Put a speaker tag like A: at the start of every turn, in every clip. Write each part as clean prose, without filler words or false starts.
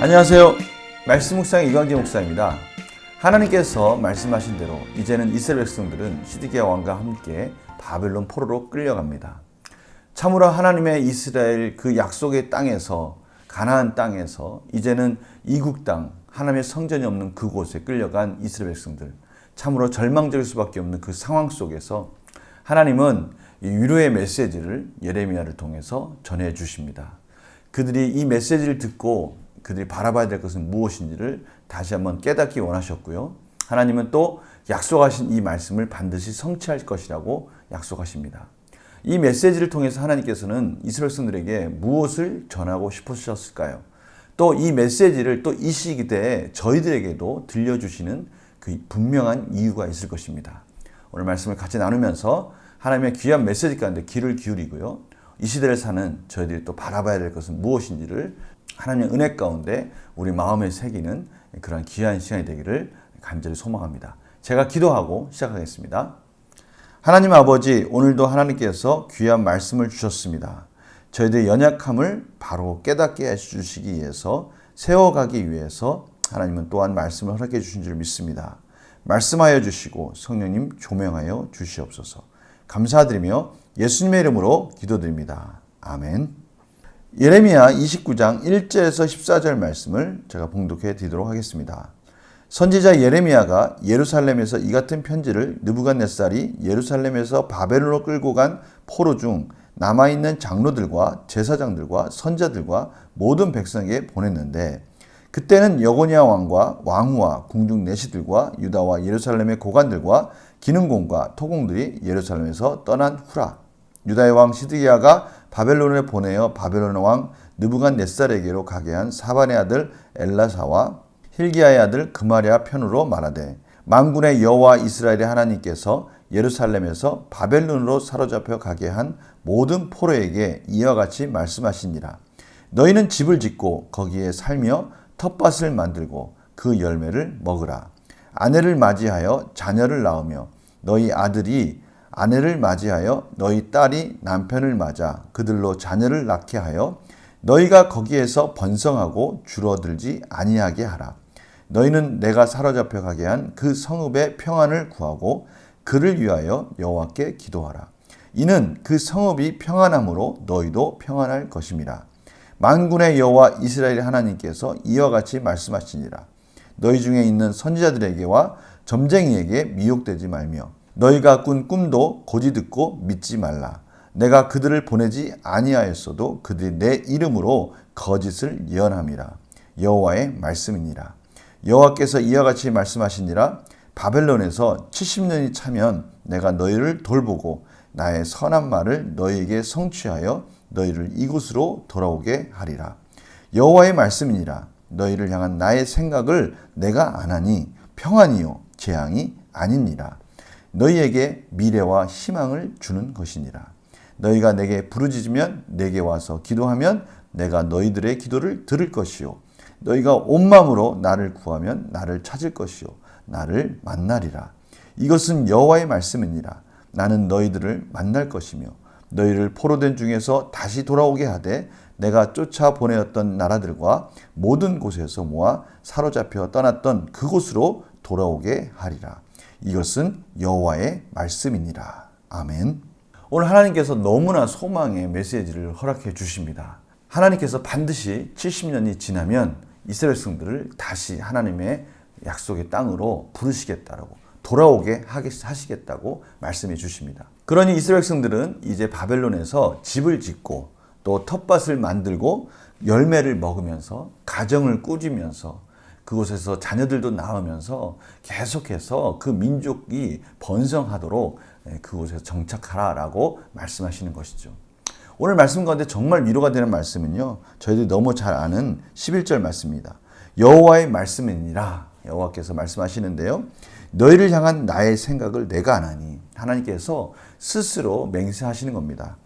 A: 안녕하세요. 말씀 묵상 이광재 목사입니다. 하나님께서 말씀하신 대로 이제는 이스라엘 백성들은 시드기야 왕과 함께 바벨론 포로로 끌려갑니다. 참으로 하나님의 이스라엘 그 약속의 땅에서, 가나안 땅에서 이제는 이국 땅, 하나님의 성전이 없는 그곳에 끌려간 이스라엘 백성들, 참으로 절망적일 수밖에 없는 그 상황 속에서 하나님은 이 위로의 메시지를 예레미야를 통해서 전해 주십니다. 그들이 이 메시지를 듣고 그들이 바라봐야 될 것은 무엇인지를 다시 한번 깨닫기 원하셨고요. 하나님은 또 약속하신 이 말씀을 반드시 성취할 것이라고 약속하십니다. 이 메시지를 통해서 하나님께서는 이스라엘 백성들에게 무엇을 전하고 싶으셨을까요? 또 이 메시지를 또 이 시기대에 저희들에게도 들려주시는 그 분명한 이유가 있을 것입니다. 오늘 말씀을 같이 나누면서 하나님의 귀한 메시지 가운데 귀를 기울이고요. 이 시대를 사는 저희들이 또 바라봐야 될 것은 무엇인지를 하나님의 은혜 가운데 우리 마음에 새기는 그런 귀한 시간이 되기를 간절히 소망합니다. 제가 기도하고 시작하겠습니다. 하나님 아버지, 오늘도 하나님께서 귀한 말씀을 주셨습니다. 저희들의 연약함을 바로 깨닫게 해주시기 위해서, 세워가기 위해서 하나님은 또한 말씀을 허락해 주신 줄 믿습니다. 말씀하여 주시고 성령님 조명하여 주시옵소서. 감사드리며 예수님의 이름으로 기도드립니다. 아멘. 예레미야 29장 1절에서 14절 말씀을 제가 봉독해 드리도록 하겠습니다. 선지자 예레미야가 예루살렘에서 이 같은 편지를 느부갓네살이 예루살렘에서 바벨론으로 끌고 간 포로 중 남아있는 장로들과 제사장들과 선자들과 모든 백성에게 보냈는데, 그때는 여고니아 왕과 왕후와 궁중 내시들과 유다와 예루살렘의 고관들과 기능공과 토공들이 예루살렘에서 떠난 후라. 유다의 왕 시드기야가 바벨론에 보내어 바벨론 왕 느부갓네살에게로 가게 한 사반의 아들 엘라사와 힐기야의 아들 그마랴 편으로 말하되, 만군의 여호와 이스라엘의 하나님께서 예루살렘에서 바벨론으로 사로잡혀 가게 한 모든 포로에게 이와 같이 말씀하시니라. 너희는 집을 짓고 거기에 살며 텃밭을 만들고 그 열매를 먹으라. 아내를 맞이하여 자녀를 낳으며 너희 아들이 아내를 맞이하여 너희 딸이 남편을 맞아 그들로 자녀를 낳게 하여 너희가 거기에서 번성하고 줄어들지 아니하게 하라. 너희는 내가 사로잡혀 가게 한 그 성읍의 평안을 구하고 그를 위하여 여호와께 기도하라. 이는 그 성읍이 평안함으로 너희도 평안할 것임이라. 만군의 여호와 이스라엘 하나님께서 이와 같이 말씀하시니라. 너희 중에 있는 선지자들에게와 점쟁이에게 미혹되지 말며 너희가 꾼 꿈도 고지 듣고 믿지 말라. 내가 그들을 보내지 아니하였어도 그들이 내 이름으로 거짓을 예언함이라. 여호와의 말씀이니라. 여호와께서 이와 같이 말씀하시니라. 바벨론에서 70년이 차면 내가 너희를 돌보고 나의 선한 말을 너희에게 성취하여 너희를 이곳으로 돌아오게 하리라. 여호와의 말씀이니라. 너희를 향한 나의 생각을 내가 아나니 평안이요 재앙이 아니니라. 너희에게 미래와 희망을 주는 것이니라. 너희가 내게 부르짖으면 내게 와서 기도하면 내가 너희들의 기도를 들을 것이요. 너희가 온 마음으로 나를 구하면 나를 찾을 것이요. 나를 만나리라. 이것은 여호와의 말씀이니라. 나는 너희들을 만날 것이며 너희를 포로된 중에서 다시 돌아오게 하되 내가 쫓아 보내었던 나라들과 모든 곳에서 모아 사로잡혀 떠났던 그곳으로 돌아오게 하리라. 이것은 여호와의 말씀이니라. 아멘. 오늘 하나님께서 너무나 소망의 메시지를 허락해 주십니다. 하나님께서 반드시 70년이 지나면 이스라엘 백성들을 다시 하나님의 약속의 땅으로 부르시겠다라고, 돌아오게 하시겠다고 말씀해 주십니다. 그러니 이스라엘 백성들은 이제 바벨론에서 집을 짓고 또 텃밭을 만들고 열매를 먹으면서 가정을 꾸리면서 그곳에서 자녀들도 낳으면서 계속해서 그 민족이 번성하도록 그곳에서 정착하라라고 말씀하시는 것이죠. 오늘 말씀 가운데 정말 위로가 되는 말씀은요, 저희들이 너무 잘 아는 11절 말씀입니다. 여호와의 말씀이니라. 여호와께서 말씀하시는데요, 너희를 향한 나의 생각을 내가 아나니, 하나님께서 스스로 맹세하시는 겁니다.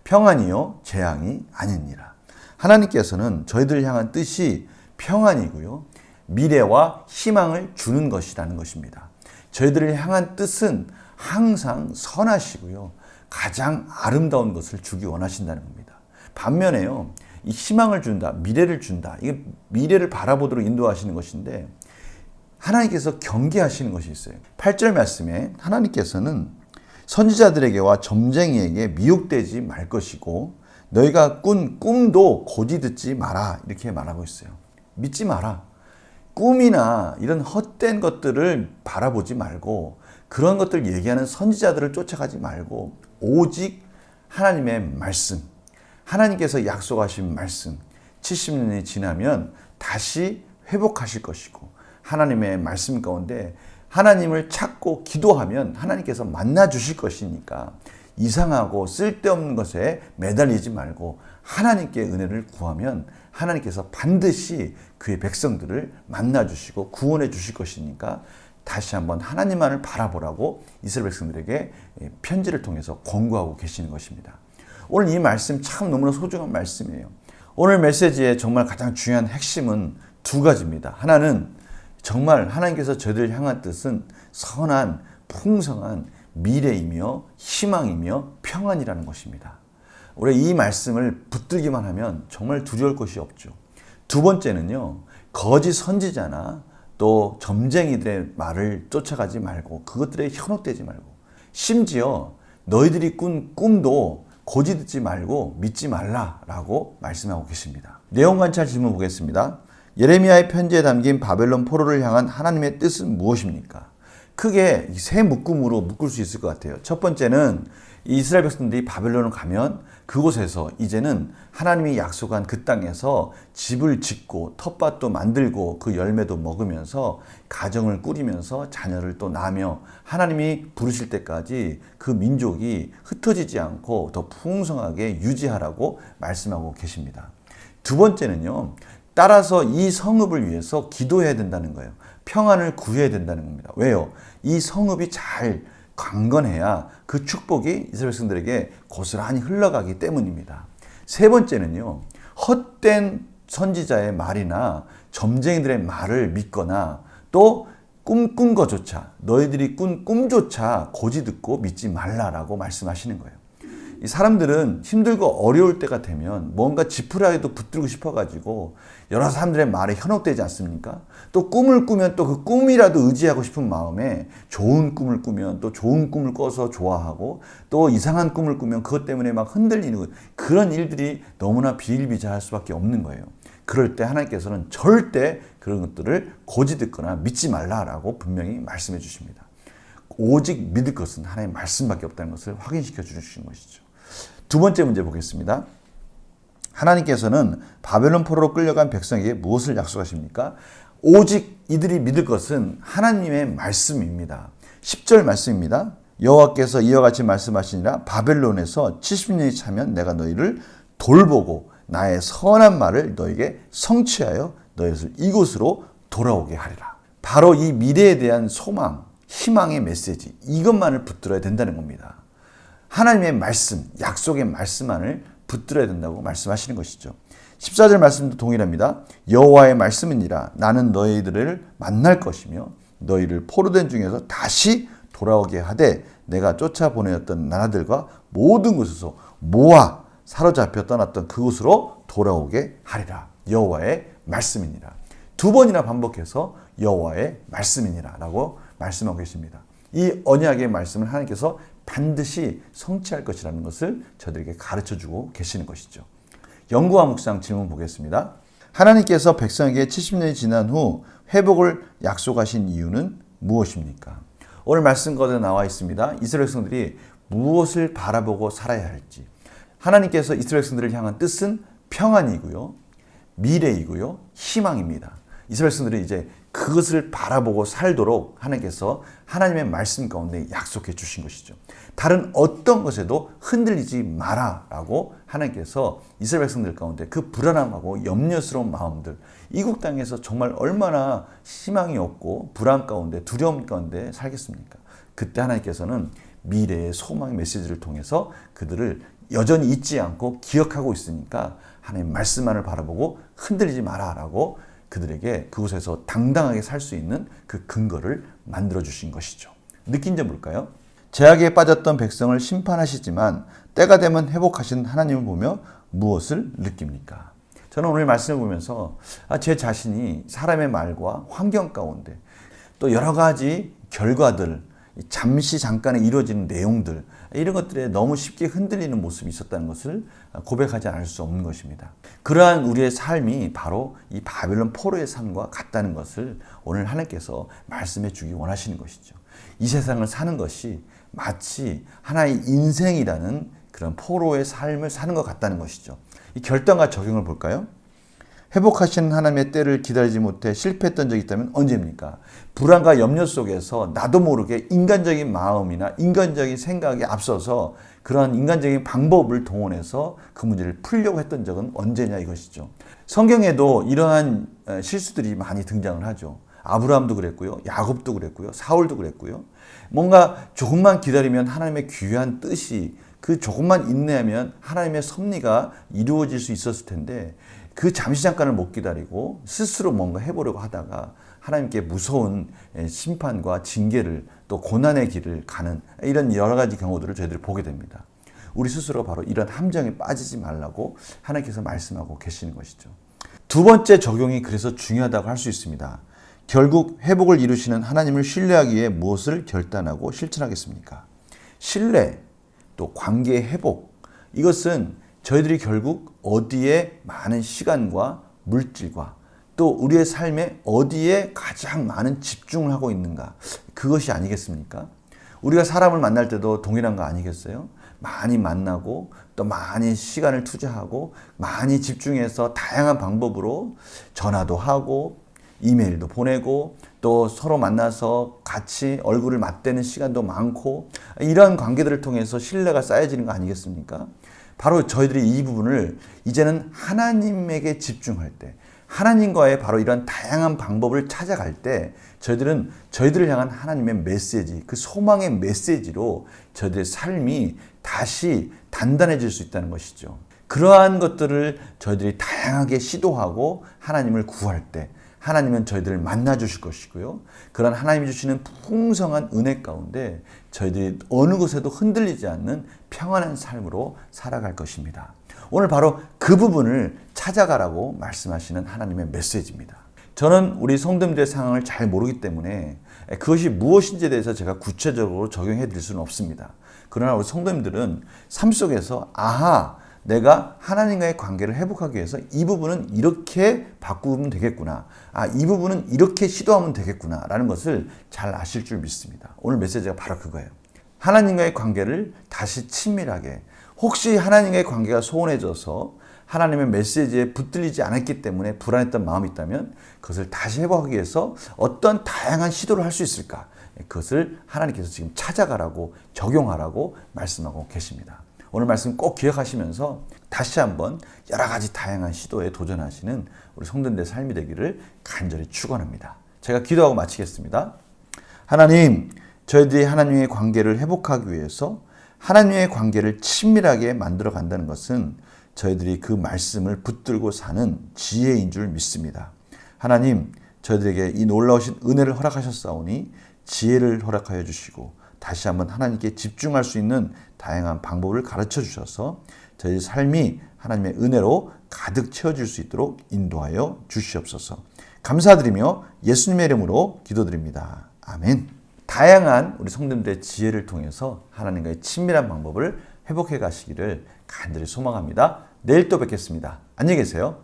A: 평안이요 재앙이 아니니라. 하나님께서는 저희들을 향한 뜻이 평안이고요, 미래와 희망을 주는 것이라는 것입니다. 저희들을 향한 뜻은 항상 선하시고요, 가장 아름다운 것을 주기 원하신다는 겁니다. 반면에요, 이 희망을 준다, 미래를 준다. 이게 미래를 바라보도록 인도하시는 것인데 하나님께서 경계하시는 것이 있어요. 8절 말씀에 하나님께서는 선지자들에게와 점쟁이에게 미혹되지 말 것이고 너희가 꾼 꿈도 고지 듣지 마라 이렇게 말하고 있어요. 믿지 마라. 꿈이나 이런 헛된 것들을 바라보지 말고 그런 것들 얘기하는 선지자들을 쫓아가지 말고 오직 하나님의 말씀, 하나님께서 약속하신 말씀 70년이 지나면 다시 회복하실 것이고 하나님의 말씀 가운데 하나님을 찾고 기도하면 하나님께서 만나 주실 것이니까 이상하고 쓸데없는 것에 매달리지 말고 하나님께 은혜를 구하면 하나님께서 반드시 그의 백성들을 만나 주시고 구원해 주실 것이니까 다시 한번 하나님만을 바라보라고 이스라엘 백성들에게 편지를 통해서 권고하고 계시는 것입니다. 오늘 이 말씀 참 너무나 소중한 말씀이에요. 오늘 메시지의 정말 가장 중요한 핵심은 두 가지입니다. 하나는 정말 하나님께서 저희들을 향한 뜻은 선한 풍성한 미래이며 희망이며 평안이라는 것입니다. 우리 이 말씀을 붙들기만 하면 정말 두려울 것이 없죠. 두 번째는요, 거짓 선지자나 또 점쟁이들의 말을 쫓아가지 말고 그것들에 현혹되지 말고 심지어 너희들이 꾼 꿈도 고지 듣지 말고 믿지 말라라고 말씀하고 계십니다. 내용 관찰 질문 보겠습니다. 예레미야의 편지에 담긴 바벨론 포로를 향한 하나님의 뜻은 무엇입니까? 크게 세 묶음으로 묶을 수 있을 것 같아요. 첫 번째는 이스라엘 백성들이 바벨론을 가면 그곳에서 이제는 하나님이 약속한 그 땅에서 집을 짓고 텃밭도 만들고 그 열매도 먹으면서 가정을 꾸리면서 자녀를 또 낳으며 하나님이 부르실 때까지 그 민족이 흩어지지 않고 더 풍성하게 유지하라고 말씀하고 계십니다. 두 번째는요, 따라서 이 성읍을 위해서 기도해야 된다는 거예요. 평안을 구해야 된다는 겁니다. 왜요? 이 성읍이 잘 강건해야 그 축복이 이스라엘 백성들에게 고스란히 흘러가기 때문입니다. 세 번째는요, 헛된 선지자의 말이나 점쟁이들의 말을 믿거나 또 꿈꾼 것조차 너희들이 꾼 꿈조차 고지 듣고 믿지 말라라고 말씀하시는 거예요. 이 사람들은 힘들고 어려울 때가 되면 뭔가 지푸라기도 붙들고 싶어가지고 여러 사람들의 말에 현혹되지 않습니까? 또 꿈을 꾸면 또 그 꿈이라도 의지하고 싶은 마음에 좋은 꿈을 꾸면 또 좋은 꿈을 꿔서 좋아하고 또 이상한 꿈을 꾸면 그것 때문에 막 흔들리는 그런 일들이 너무나 비일비재할 수밖에 없는 거예요. 그럴 때 하나님께서는 절대 그런 것들을 고지 듣거나 믿지 말라라고 분명히 말씀해 주십니다. 오직 믿을 것은 하나님의 말씀밖에 없다는 것을 확인시켜 주시는 것이죠. 두 번째 문제 보겠습니다. 하나님께서는 바벨론 포로로 끌려간 백성에게 무엇을 약속하십니까? 오직 이들이 믿을 것은 하나님의 말씀입니다. 10절 말씀입니다. 여호와께서 이와 같이 말씀하시니라 바벨론에서 70년이 차면 내가 너희를 돌보고 나의 선한 말을 너에게 성취하여 너희를 이곳으로 돌아오게 하리라. 바로 이 미래에 대한 소망, 희망의 메시지 이것만을 붙들어야 된다는 겁니다. 하나님의 말씀, 약속의 말씀만을 붙들어야 된다고 말씀하시는 것이죠. 14절 말씀도 동일합니다. 여호와의 말씀이니라 나는 너희들을 만날 것이며 너희를 포로된 중에서 다시 돌아오게 하되 내가 쫓아보내었던 나라들과 모든 곳에서 모아 사로잡혀 떠났던 그곳으로 돌아오게 하리라. 여호와의 말씀이니라. 두 번이나 반복해서 여호와의 말씀이니라 라고 말씀하고 계십니다. 이 언약의 말씀을 하나님께서 반드시 성취할 것이라는 것을 저들에게 가르쳐주고 계시는 것이죠. 연구와 묵상 질문 보겠습니다. 하나님께서 백성에게 70년이 지난 후 회복을 약속하신 이유는 무엇입니까? 오늘 말씀 가운데 나와 있습니다. 이스라엘 백성들이 무엇을 바라보고 살아야 할지. 하나님께서 이스라엘 백성들을 향한 뜻은 평안이고요, 미래이고요, 희망입니다. 이스라엘 백성들이 이제 그것을 바라보고 살도록 하나님께서 하나님의 말씀 가운데 약속해 주신 것이죠. 다른 어떤 것에도 흔들리지 마라라고 하나님께서 이스라엘 백성들 가운데 그 불안함하고 염려스러운 마음들, 이국 땅에서 정말 얼마나 희망이 없고 불안 가운데 두려움 가운데 살겠습니까? 그때 하나님께서는 미래의 소망의 메시지를 통해서 그들을 여전히 잊지 않고 기억하고 있으니까 하나님 말씀만을 바라보고 흔들리지 마라라고 그들에게 그곳에서 당당하게 살 수 있는 그 근거를 만들어 주신 것이죠. 느낀 점 볼까요? 죄악에 빠졌던 백성을 심판하시지만 때가 되면 회복하신 하나님을 보며 무엇을 느낍니까? 저는 오늘 말씀을 보면서 제 자신이 사람의 말과 환경 가운데 또 여러 가지 결과들, 잠깐에 이루어지는 내용들, 이런 것들에 너무 쉽게 흔들리는 모습이 있었다는 것을 고백하지 않을 수 없는 것입니다. 그러한 우리의 삶이 바로 이 바벨론 포로의 삶과 같다는 것을 오늘 하나님께서 말씀해 주기 원하시는 것이죠. 이 세상을 사는 것이 마치 하나의 인생이라는 그런 포로의 삶을 사는 것 같다는 것이죠. 이 결단과 적용을 볼까요? 회복하시는 하나님의 때를 기다리지 못해 실패했던 적이 있다면 언제입니까? 불안과 염려 속에서 나도 모르게 인간적인 마음이나 인간적인 생각이 앞서서 그런 인간적인 방법을 동원해서 그 문제를 풀려고 했던 적은 언제냐 이것이죠. 성경에도 이러한 실수들이 많이 등장을 하죠. 아브라함도 그랬고요. 야곱도 그랬고요. 사울도 그랬고요. 뭔가 조금만 기다리면 하나님의 귀한 뜻이, 그 조금만 인내하면 하나님의 섭리가 이루어질 수 있었을 텐데 그 잠깐을 못 기다리고 스스로 뭔가 해보려고 하다가 하나님께 무서운 심판과 징계를 또 고난의 길을 가는 이런 여러 가지 경우들을 저희들이 보게 됩니다. 우리 스스로가 바로 이런 함정에 빠지지 말라고 하나님께서 말씀하고 계시는 것이죠. 두 번째 적용이 그래서 중요하다고 할 수 있습니다. 결국 회복을 이루시는 하나님을 신뢰하기 위해 무엇을 결단하고 실천하겠습니까? 신뢰, 또 관계의 회복, 이것은 저희들이 결국 어디에 많은 시간과 물질과 또 우리의 삶에 어디에 가장 많은 집중을 하고 있는가, 그것이 아니겠습니까? 우리가 사람을 만날 때도 동일한 거 아니겠어요? 많이 만나고 또 많이 시간을 투자하고 많이 집중해서 다양한 방법으로 전화도 하고 이메일도 보내고 또 서로 만나서 같이 얼굴을 맞대는 시간도 많고 이러한 관계들을 통해서 신뢰가 쌓여지는 거 아니겠습니까? 바로 저희들이 이 부분을 이제는 하나님에게 집중할 때, 하나님과의 바로 이런 다양한 방법을 찾아갈 때 저희들은 저희들을 향한 하나님의 메시지, 그 소망의 메시지로 저희들의 삶이 다시 단단해질 수 있다는 것이죠. 그러한 것들을 저희들이 다양하게 시도하고 하나님을 구할 때 하나님은 저희들을 만나 주실 것이고요. 그런 하나님이 주시는 풍성한 은혜 가운데 저희들이 어느 곳에도 흔들리지 않는 평안한 삶으로 살아갈 것입니다. 오늘 바로 그 부분을 찾아가라고 말씀하시는 하나님의 메시지입니다. 저는 우리 성도님들의 상황을 잘 모르기 때문에 그것이 무엇인지에 대해서 제가 구체적으로 적용해 드릴 수는 없습니다. 그러나 우리 성도님들은 삶 속에서 내가 하나님과의 관계를 회복하기 위해서 이 부분은 이렇게 바꾸면 되겠구나. 이 부분은 이렇게 시도하면 되겠구나. 라는 것을 잘 아실 줄 믿습니다. 오늘 메시지가 바로 그거예요. 하나님과의 관계를 다시 친밀하게, 혹시 하나님과의 관계가 소원해져서 하나님의 메시지에 붙들리지 않았기 때문에 불안했던 마음이 있다면 그것을 다시 회복하기 위해서 어떤 다양한 시도를 할 수 있을까? 그것을 하나님께서 지금 찾아가라고, 적용하라고 말씀하고 계십니다. 오늘 말씀 꼭 기억하시면서 다시 한번 여러 가지 다양한 시도에 도전하시는 우리 성도님들의 삶이 되기를 간절히 축원합니다. 제가 기도하고 마치겠습니다. 하나님, 저희들이 하나님의 관계를 회복하기 위해서 하나님의 관계를 친밀하게 만들어 간다는 것은 저희들이 그 말씀을 붙들고 사는 지혜인 줄 믿습니다. 하나님, 저희들에게 이 놀라우신 은혜를 허락하셨사오니 지혜를 허락하여 주시고 다시 한번 하나님께 집중할 수 있는 다양한 방법을 가르쳐 주셔서 저희 삶이 하나님의 은혜로 가득 채워질 수 있도록 인도하여 주시옵소서. 감사드리며 예수님의 이름으로 기도드립니다. 아멘. 다양한 우리 성도님들의 지혜를 통해서 하나님과의 친밀한 방법을 회복해 가시기를 간절히 소망합니다. 내일 또 뵙겠습니다. 안녕히 계세요.